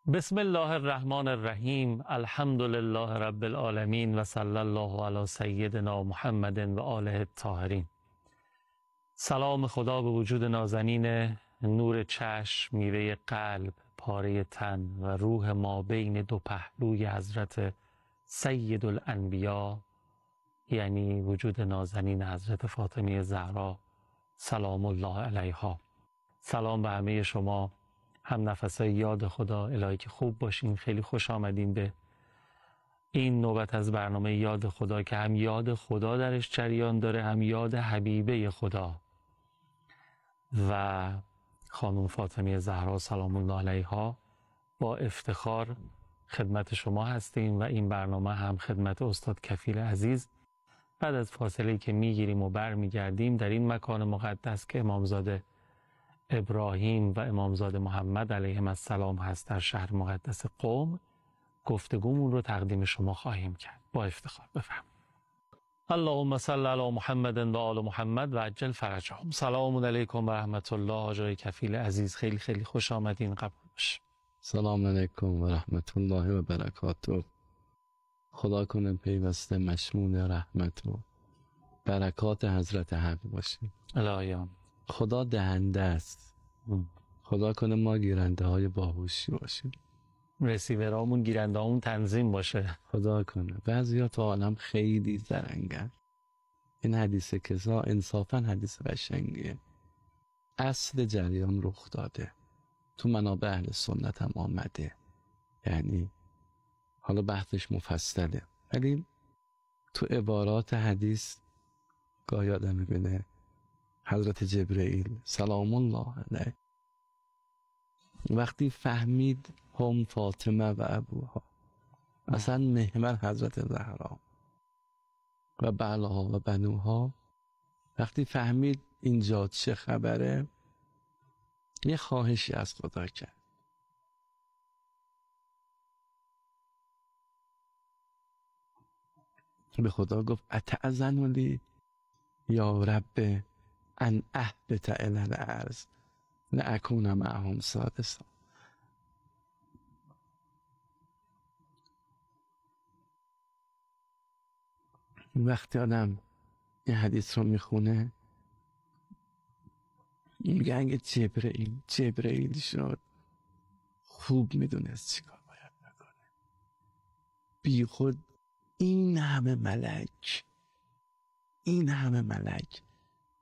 بسم الله الرحمن الرحیم. الحمد لله رب العالمین و صلی الله علی سیدنا محمد و آله الطاهرین. سلام خدا به وجود نازنین، نور چشم، میوه قلب، پاره تن و روح ما بین دو پهلوی حضرت سید الانبیا، یعنی وجود نازنین حضرت فاطمه زهرا سلام الله علیها. سلام به همه شما هم نفسای یاد خدا. الهی که خوب باشین. خیلی خوش آمدین به این نوبت از برنامه یاد خدا که هم یاد خدا درش جریان داره، هم یاد حبیبه خدا و خانم فاطمه زهرا سلام الله علیها. با افتخار خدمت شما هستیم و این برنامه هم خدمت استاد کفیل عزیز. بعد از فاصله که میگیریم و برمیگردیم در این مکان مقدس که امامزاده ابراهیم و امامزاده محمد علیهم السلام هست در شهر مقدس قم، گفتگومون رو تقدیم شما خواهیم کرد. با افتخار بفرمایید. اللهم صل علی محمد و آل محمد و عجل فرجهم. سلام علیکم و رحمت الله. آقای کفیل عزیز خیلی خیلی خوش آمدین. قبول باشه. سلام علیکم و رحمت الله و برکاته. خدا کنه پیوسته مشمول رحمت و برکات حضرت حق باشیم. الهی خدا دهنده است. خدا کنه ما گیرنده های باهوشی باشیم، رسیورامون گیرنده همون تنظیم باشه. خدا کنه. بعضیا تو عالم خیلی زرنگن. این حدیث کسا انصافا حدیث قشنگیه. اصل جریان رخ داده، تو منابع اهل سنت هم آمده، یعنی حالا بحثش مفصله ولی تو عبارات حدیث گاهی آدم میبینه حضرت جبرئیل سلام الله علیه وقتی فهمید هم فاطمه و ابوها، اصلا محور حضرت زهرا و بعلها و بنوها، وقتی فهمید اینجا چه خبره یه خواهشی از خدا کرد. به خدا گفت اتأذن لی یا رب ان اهبط الی الارض لاکون معهم سادسا. وقتی آدم این حدیث رو میخونه میگه اگه جبرئیل شد خوب میدونست چیکار باید بکنه. بی خود این همه ملک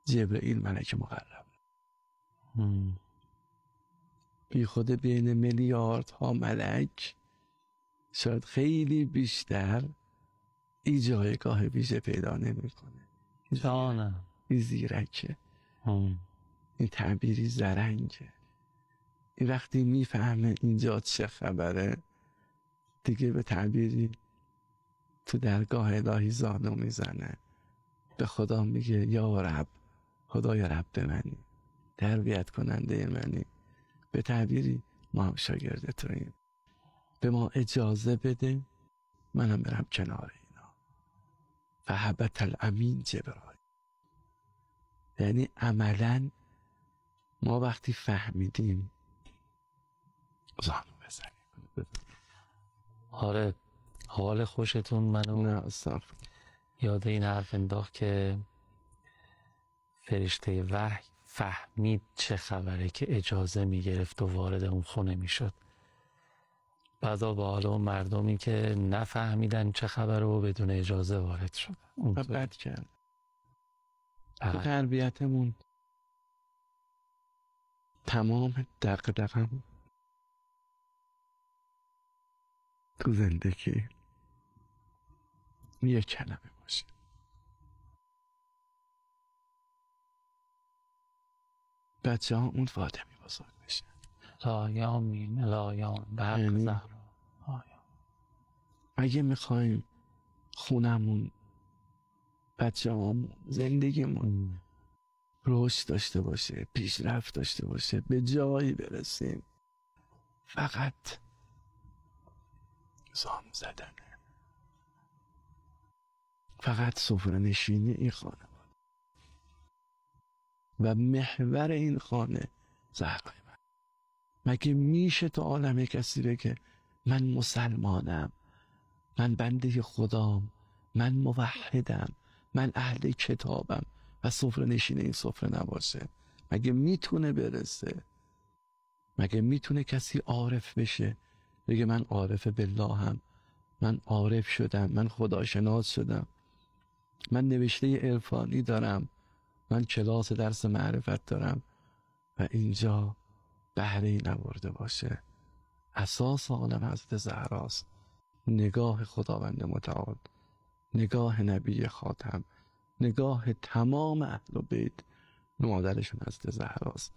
جبرئیل ملک مقرب، بی خود بین میلیاردها ملک شاید خیلی بیشتر ای جایگاه ویژه پیدا نمیکنه. جانم این زیرکه، این تعبیری زرنگه. این وقتی میفهمه اینجا چه خبره دیگه به تعبیری تو درگاه الهی زانو میزنه، به خدا میگه یا رب، خدای رب منی، تربیت کننده منی، به تعبیری ما هم شاگرد توییم، به ما اجازه بده منم برم کنار اینا. فهبت الامین جبرائیل. یعنی عملا ما وقتی فهمیدیم زانو بزنیم. آره حال خوشتون منو نه اصاف یاد این حرف انداخت که فرشته وحی فهمید چه خبره که اجازه میگرفت و وارد اون خونه میشد. بعدا با حالا مردمی که نفهمیدن چه خبره و بدون اجازه وارد شد. بد کرد. تو تربیتمون تمام دغدغه‌م تو زندگی یه کلمه باشه. بچه ها اون فاطمی بزرگ بشن. لایامین لایام به حق یعنی زهرا. اگه میخوایم خونمون، بچه هامون، زندگیمون رشد داشته باشه، پیشرفت داشته باشه، به جایی برسیم، فقط زانو زدنه، فقط سفره نشینی این خانه بود و محور این خانه زهرای من. مگه میشه تو عالم کسی بگه من مسلمانم، من بنده خدام، من موحدم، من اهل کتابم و سفره نشین این سفره نباشه؟ مگه میتونه برسه؟ مگه میتونه کسی عارف بشه بگه من عارف باللهم، من عارف شدم، من خداشناس شدم، من نوشته عرفانی دارم، من کلاس درس معرفت دارم و اینجا بهره ای نبرده باشه؟ اساس عالم حضرت زهراست، نگاه خداوند متعال، نگاه نبی خاتم، نگاه تمام اهل بیت مادرشون حضرت زهراست.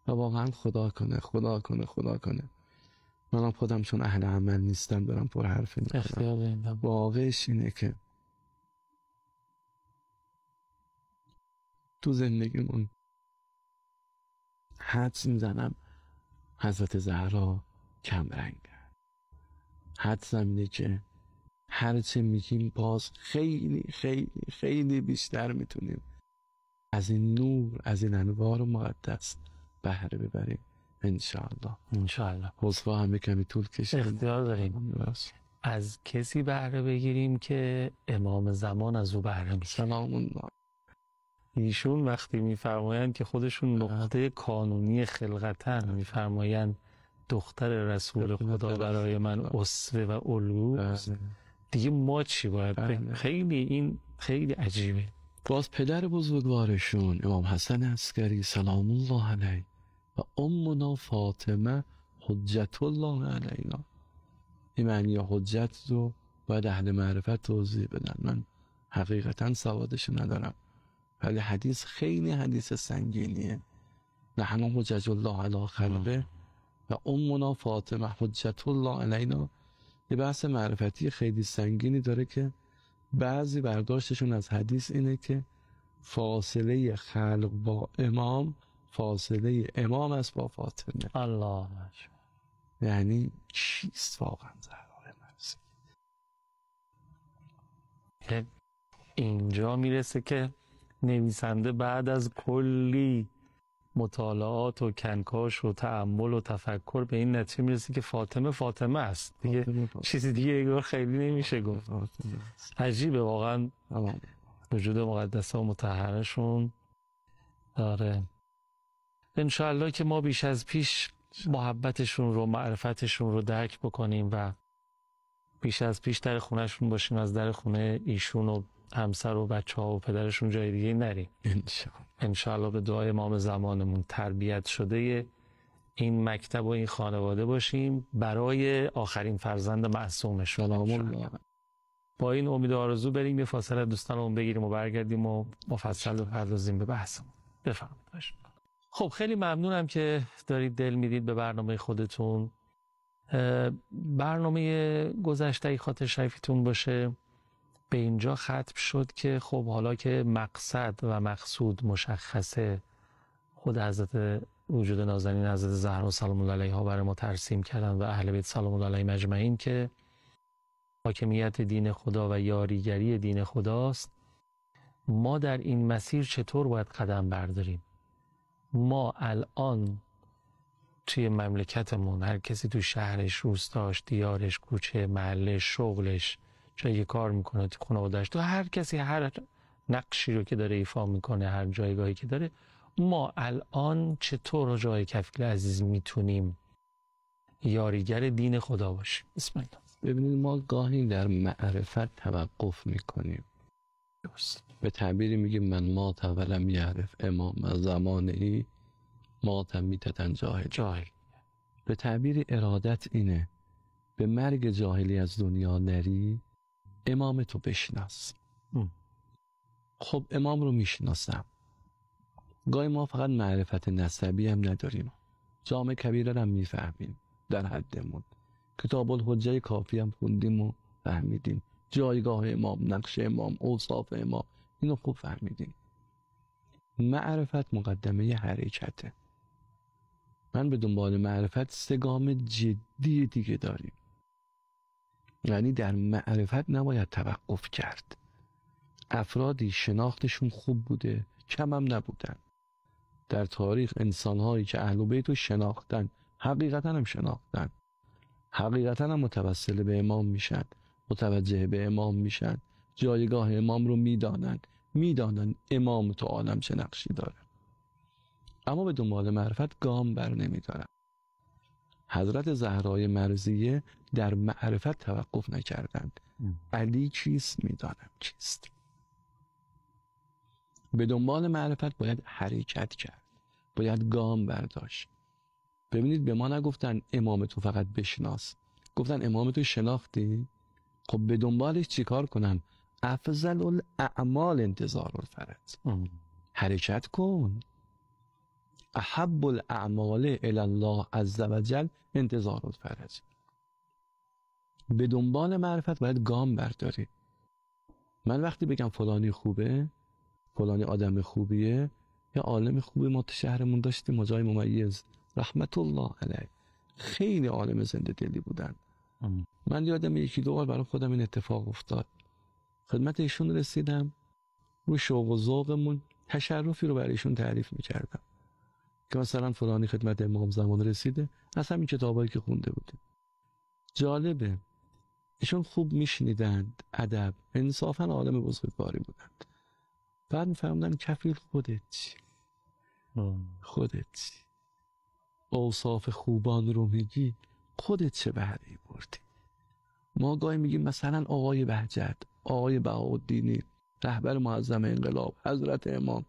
و واقعا خدا کنه خدا کنه خدا کنه منم خودم چون اهل عمل نیستم دارم پر حرف میکنم. واقعش اینه که تو زندگیمون حدس میزنم حضرت زهرا کم رنگ، حدسم اینه که هرچه میگیم باز خیلی خیلی خیلی بیشتر میتونیم از این نور، از این انوار مقدس بهره ببریم انشاءالله. انشاءالله. حضفا همه کمی طول کشید، اختیار داریم از کسی بهره بگیریم که امام زمان از او بهره میگیره. سلام الله. ایشون وقتی میفرمایند که خودشون نقطه کانونی خلقتن، میفرمایند دختر رسول خدا برای من اسوه و الگوست، دیگه ما چی باید بگیم؟ خیلی این خیلی عجیبه. باز پدر بزرگوارشون امام حسن عسکری سلام الله علیه و امنا فاطمه حجت الله علینا، این معنی حجت رو باید اهل معرفت توضیح بدن. من حقیقتا سوادش ندارم ولی حدیث خیلی حدیث سنگینیه. نحن حجج الله علی خلقه و امنا فاطمه حجت الله علینا. یه بحث معرفتی خیلی سنگینی داره که بعضی برداشتشون از حدیث اینه که فاصله خلق با امام فاصله امام است با فاطمه. الله. یعنی چیست واقعا زهرای مرزی؟ اینجا میرسه که نویسنده بعد از کلی مطالعات و کنکاش و تأمل و تفکر به این نتیجه میرسه که فاطمه فاطمه است دیگه. چیزی دیگه انگار خیلی نمیشه گفت. عجیبه واقعا وجود مقدسه و مطهرشون. آره انشاءالله که ما بیش از پیش محبتشون رو، معرفتشون رو درک بکنیم و بیش از پیش در خونهشون باشیم، از در خونه ایشون و همسر و بچه ها و پدرشون جای دیگه نریم. انشاءالله به دعای امام زمانمون تربیت شده این مکتب و این خانواده باشیم برای آخرین فرزند معصومش. با این امید و آرزو بریم یه فاصله دوستانمون بگیریم و برگردیم و مفصل بپردازیم به بحثمون. بفرمایید. خب خیلی ممنونم که دارید دل میدید به برنامه خودتون. برنامه گذشته خاطر شریفتون باشه به اینجا ختم شد که خب حالا که مقصد و مقصود مشخصه، خود حضرت وجود نازنین حضرت زهرا سلام الله علیها برای ما ترسیم کردن و اهل بیت سلام الله علیهم اجمعین که حاکمیت دین خدا و یاریگری دین خداست. ما در این مسیر چطور باید قدم برداریم؟ ما الان توی مملکتمون هر کسی تو شهرش، روستاش، دیارش، کوچه، محله، شغلش، جایی کار میکنه، تو خانواده‌اش، تو هر کسی هر نقشی رو که داره ایفا میکنه، هر جایگاهی که داره، ما الان چطور جای کفیل عزیز میتونیم یاریگر دین خدا باشیم؟ بسم الله. ببینید ما گاهی در معرفت توقف میکنیم. به تعبیری میگیم من ما ولم یعرف امام زمانه‌ای ما میتتن جاهل. به تعبیر ارادت اینه به مرگ جاهلی از دنیا نری، امام تو بشناس. خب امام رو میشناسم. گاهی ما فقط معرفت نسبی هم نداریم، جامع کبیره هم میفهمیم در حدمون، کتاب الحجه کافی هم خوندیم و فهمیدیم، جایگاه امام، نقش امام، اوصاف امام، اینو خوب فهمیدیم. معرفت مقدمه حرکته. من به دنبال معرفت 3 گام جدی دیگه داریم. یعنی در معرفت نباید توقف کرد. افرادی شناختشون خوب بوده، کم هم نبودن. در تاریخ انسانهایی که اهل بیت رو شناختن حقیقتا هم شناختن، حقیقتا هم متوسل به امام میشن، متوجه به امام میشن، جایگاه امام رو میدانن امام تو عالم چه نقشی داره، اما به دنبال معرفت گام بر نمیدارن. حضرت زهرای مرضیه در معرفت توقف نکردند. علی چیست؟ میدانم چیست. به دنبال معرفت باید حرکت کرد، باید گام برداشت. ببینید به ما نگفتن امام تو فقط بشناس، گفتن امام تو شناختی؟ خب به دنبالش چیکار کنم؟ افضل الاعمال انتظار الفرج. حرکت کن. احب الاعمال الی الله عز وجل انتظار الفرج. به دنبال معرفت باید گام برداری. من وقتی بگم فلانی خوبه، فلانی آدم خوبیه، یا عالم خوبی ما تو شهرمون داشتیم مجای ممیز رحمت الله علیه، خیلی عالم زنده دلی بودن. من یادم یکی دو بار برای خودم این اتفاق افتاد، خدمت ایشون رسیدم، رو شوق و ذوقمون تشرفی رو برای ایشون تعریف میکردم که مثلا فلانی خدمت امام زمان رسیده از همین کتابایی که خونده بودیم. جالبه ایشون خوب میشنیدند، ادب، انصافا عالم بزرگواری بودند. بعد میفهمدن کفیل خودت اوصاف خوبان رو میگی، خودت چه بهره‌ای بردی؟ ما گاهی میگیم مثلا آقای بهجت، آقای بهاءالدینی، رهبر معظم انقلاب، حضرت امام.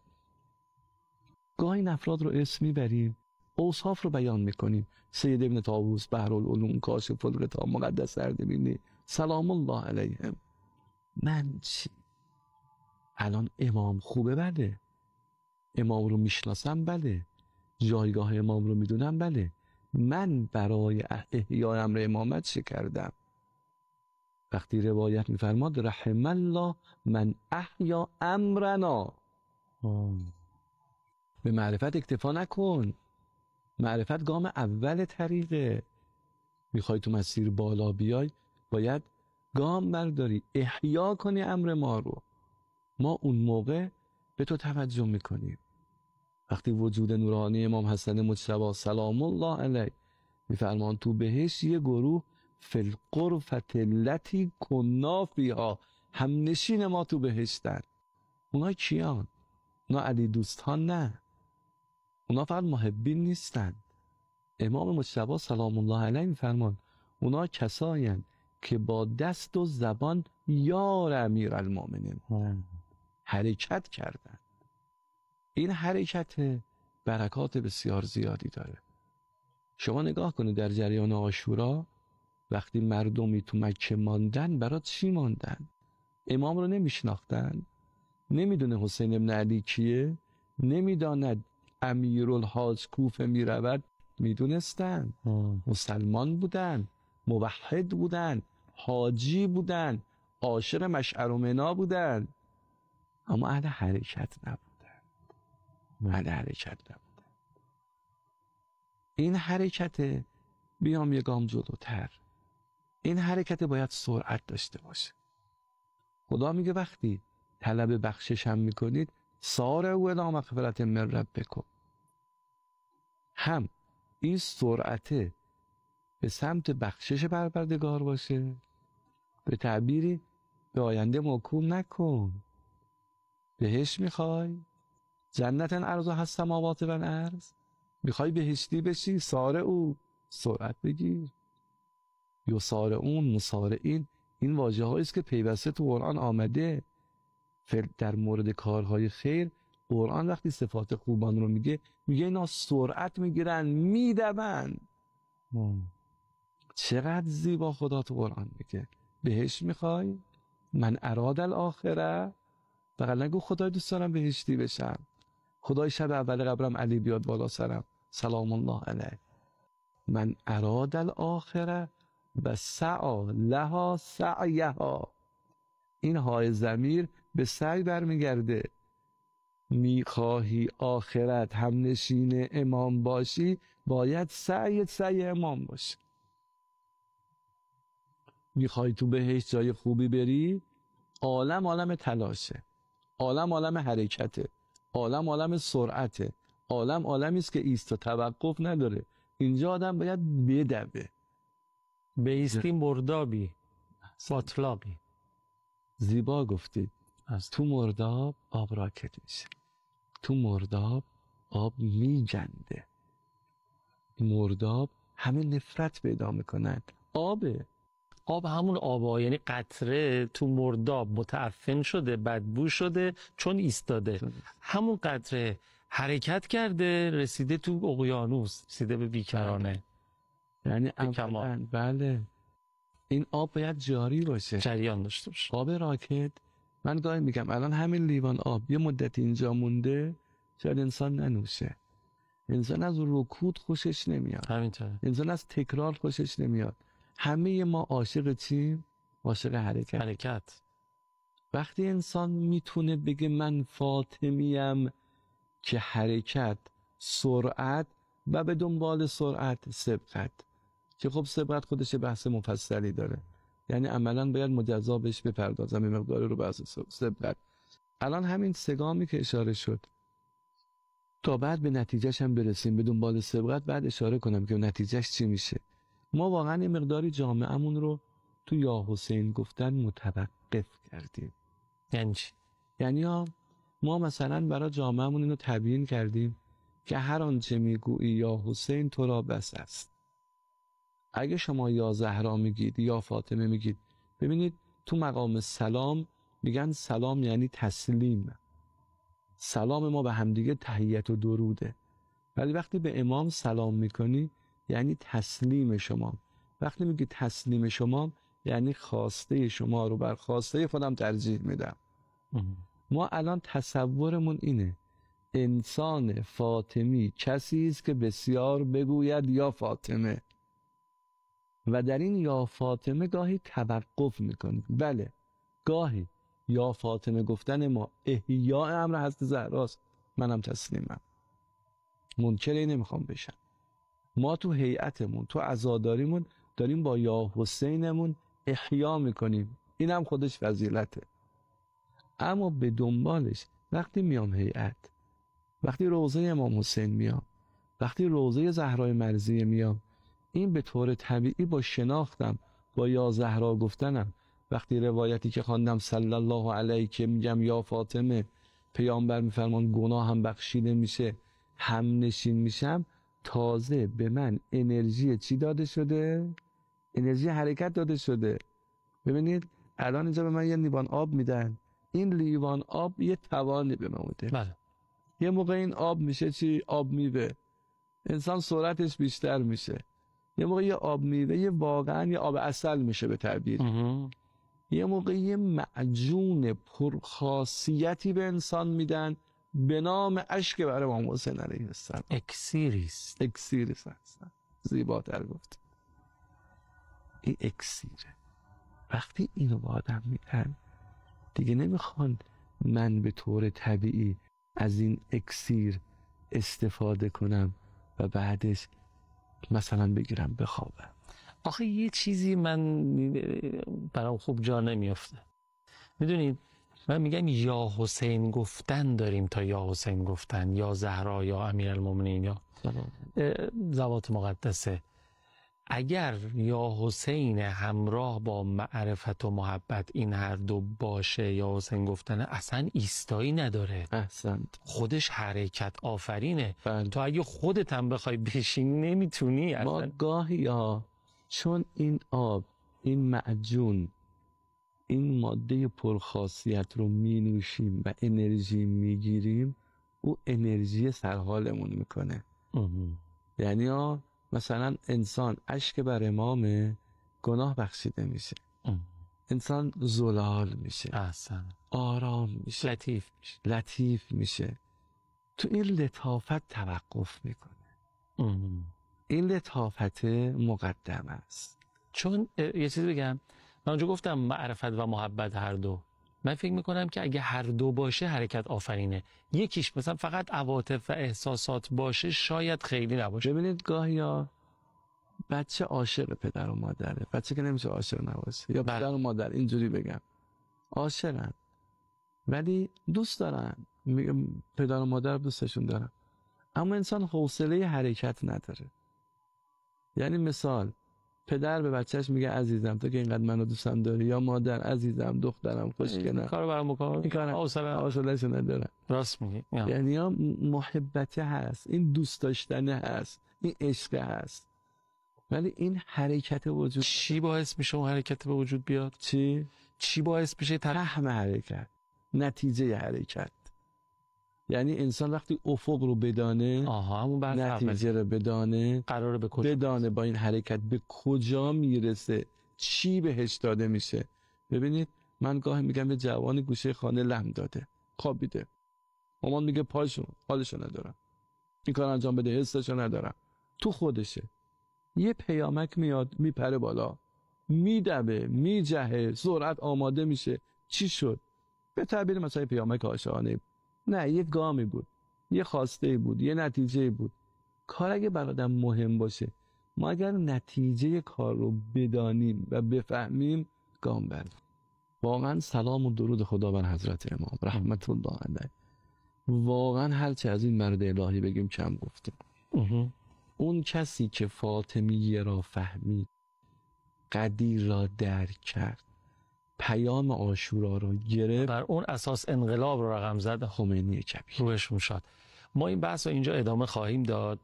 گاهی این افراد رو اسم میبریم، اوصاف رو بیان میکنیم، سید ابن طاووس، بحرالعلوم، کاشف الغطا، مقدس اردبیلی، سلام الله علیهم. من چی؟ الان امام خوبه، بله، امام رو میشناسم، بله، جایگاه امام رو میدونم، بله، من برای احیای امر امامت چه کردم؟ وقتی روایت میفرماد رحم الله من احیا امرنا، به معرفت اکتفا نکن. معرفت گام اول طریقه. میخوای تو مسیر بالا بیای، باید گام برداری، احیا کنی امر ما رو. ما اون موقع به تو توجه میکنیم. وقتی وجود نورانی امام حسن مجتبی سلام الله علیه میفرمان تو بهش یه گروه فی الغرفة التي کنا فیها، هم نشین ما تو بهشتن. اونا کیان؟ اونا علی دوستان نه، اونا فقط محبین نیستن. امام مجتبی سلام الله علیه میفرمان اونا کساین که با دست و زبان یار امیرالمومنین حرکت کردن. این حرکت برکات بسیار زیادی داره. شما نگاه کنید در جریان عاشورا وقتی مردمی تو مکه ماندن، برای چی ماندن؟ امام رو نمیشناختن؟ نمیدونه حسین ابن علی کیه؟ نمیداند امیرالحاج کوفه میرود؟ میدونستن. مسلمان بودن، موحد بودن، حاجی بودن، عاشق مشعر و منا بودن، اما اهل حرکت نبودن. اهل حرکت نبودن. این حرکت، بیام یه گام جلوتر، این حرکت باید سرعت داشته باشه. خدا میگه وقتی طلب بخشش هم میکنید سارعوا الی مغفرة من ربکم. هم این سرعته به سمت بخشش پروردگار باشه، به تعبیری به آینده موکول نکن. بهش میخوای؟ جنت عرضها السماوات و الارض، میخوای بهشتی بشی؟ سارعوا، سرعت بگیر. یسارعون، مسارعین، این واژه هایی است که پیوسته تو قرآن آمده. در مورد کارهای خیر قرآن وقتی صفات خوبان رو میگه اینا سرعت میگیرن، میدوند. چقدر زیبا خدا تو قرآن میگه. بهش میخوای؟ من اراد الاخره، فقط نگو خدای دوست دارم بهشتی بشم، خدای شب اول قبرم علی بیاد بالا سرم سلام الله علیه. من اراد الاخره و سعی لها سعیها. این های ضمیر به سعی برمیگرده. میخواهی آخرت هم نشین امام باشی، باید سعی امام باشه. میخوای تو بهشت جای خوبی بری، عالم تلاشه، عالم حرکته، عالم سرعته، عالمی است که ایست و توقف نداره. اینجا آدم باید بدوه. بیستی مردابی باطلابی. زیبا گفتید. تو مرداب آب راکت میشه، تو مرداب آب میجنده، مرداب همه نفرت پیدا میکنن. آب همون آبا، یعنی قطره تو مرداب متعفن شده، بدبو شده چون ایستاده. همون قطره حرکت کرده رسیده تو اقیانوس، رسیده به بیکرانه. یعنی اولا بله این آب باید جاری باشه، جریان داشته باشه. آب راکت. من گاهی میگم الان همین لیوان آب یه مدت اینجا مونده، شاید انسان ننوشه. انسان از رکود خوشش نمیاد، همینطوره. انسان از تکرار خوشش نمیاد. همه ما عاشق چیم؟ عاشق حرکت. وقتی انسان میتونه بگه من فاطمیم که حرکت، سرعت و به دنبال سرعت سبقت، که خب سبقت خودش بحث مفصلی داره، یعنی عملا باید مجزا بهش بپردازم این مقدار رو بحث سبقت. الان همین سگامی که اشاره شد تا بعد به نتیجهش هم برسیم به دنبال سبقت، بعد اشاره کنم که نتیجهش چی میشه. ما واقعا یه مقداری جامعهمون رو تو یا حسین گفتن متوقف کردیم. یعنی چی؟ یعنی ما مثلا برای جامعهمون اینو تبیین کردیم که هر آنچه میگویی یا حسین تو را بس است. اگه شما یا زهرا میگید یا فاطمه میگید، ببینید تو مقام سلام میگن سلام یعنی تسلیم، سلام ما به همدیگه تحیت و دروده. ولی وقتی به امام سلام میکنی یعنی تسلیم شما. وقتی میگی تسلیم شما یعنی خواسته شما رو بر خواسته خودم ترجیح میدم. ما الان تصورمون اینه انسان فاطمی کسی است که بسیار بگوید یا فاطمه، و در این یا فاطمه گاهی توقف میکنیم. بله گاهی یا فاطمه گفتن ما احیاء امر حضرت زهراست، منم تسلیمم، منکر نمیخوام بشم. ما تو هیئتمون تو عزاداریمون داریم با یا حسینمون احیا میکنیم، این هم خودش فضیلته. اما به دنبالش وقتی میام هیئت، وقتی روضه امام حسین میام، وقتی روضه زهرای مرضیه میام، این به طور طبیعی با شناختم، با یا زهرا گفتنم، وقتی روایتی که خواندم صلی الله علیه که میگم یا فاطمه، پیامبر میفرمان گناه هم بخشیده میشه، هم نشین میشم، تازه به من انرژی چی داده شده؟ انرژی حرکت داده شده. ببینید الان اینجا به من یه لیوان آب میدن، این لیوان آب یه توانی به من میده. بله. یه موقع این آب میشه چی؟ آب میوه، انسان سرعتش بیشتر میشه. یه موقع یه آب میوه یه واقعا یه آب عسل میشه به تعبیر. یه موقع یه معجون پرخاصیتی به انسان میدن به نام اشک بر امام حسین علیه السلام. اکسیریست. هستن. زیباتر گفت. این اکسیره. وقتی اینو با آدم میدن دیگه نمیخوان من به طور طبیعی از این اکسیر استفاده کنم و بعدش مثلا بگیرم بخوابم. آخه یه چیزی من برام خوب جا نمیافته. میدونید من میگم یا حسین گفتن داریم تا یا حسین گفتن، یا زهرا یا امیرالمومنین یا ذوات مقدسه. اگر یا حسین همراه با معرفت و محبت این هر دو باشه، یا حسین گفتن اصلا ایستایی نداره. احسنت. خودش حرکت آفرینه. بله. تو اگه خودت هم بخوای بشینی نمیتونی. ما گاهی چون این آب، این معجون، این ماده پرخاصیت رو می نوشیم و انرژی میگیریم، او انرژی سرحالمون میکنه. یعنی مثلا انسان اشک بر امامه، گناه بخشیده میشه، انسان زلال میشه، آرام میشه، لطیف میشه. تو این لطافت توقف میکنه. این لطافت مقدم است. چون یه چیزی بگم، من اونجا گفتم معرفت و محبت هر دو. من فکر میکنم که اگه هر دو باشه حرکت آفرینه. یکیش مثلا فقط عواطف و احساسات باشه شاید خیلی نباشه. ببینید گاهی بچه عاشق پدر و مادره، بچه که نمیشه عاشق نباشه، یا پدر و مادر اینجوری بگم عاشقن ولی دوست دارن، پدر و مادر دوستشون دارن، اما انسان حوصله حرکت نداره. یعنی مثال پدر به بچهش میگه عزیزم تو که اینقدر منو دوستم داری، یا مادر عزیزم دخترم خوشگلم، این کارو برام بکنم این کار حوصله‌اش ندارم. راست میگی. یعنی محبته هست، این دوست داشتن هست، این عشق هست، ولی این حرکت وجود چی باعث میشه اون حرکت به وجود بیاد؟ چی باعث میشه فهم حرکت، نتیجه حرکت. یعنی انسان وقتی افق رو بدانه، همون نتیجه رو بدانه، قراره به کجا بدانه با این حرکت به کجا میرسه، چی بهش داده میشه. ببینید من گاهی میگم به جوان گوشه خانه لم داده، خوابیده، مامان میگه پاشو، حالشو ندارم، این کار انجام بده، حسشو ندارم، تو خودشه. یه پیامک میاد میپره بالا، میدوه، میجهه، سرعت آماده میشه. چی شد؟ به تعبیر مثلا پیامک عاشقانه نه، یه گامی بود، یه خواسته بود، یه نتیجه بود. کار اگه برادم مهم باشه، ما اگر نتیجه کار رو بدانیم و بفهمیم گام بریم. واقعا سلام و درود خدا بر حضرت امام رحمت الله علیه. واقعا هرچه از این مرد الهی بگیم کم گفتیم. اون کسی که فاطمیه را فهمید، قدیر را درک کرد، پیام عاشورا را گرفت، بر اون اساس انقلاب رو رقم زد، خمینی کبیر. روحشون شاد. ما این بحث رو اینجا ادامه خواهیم داد.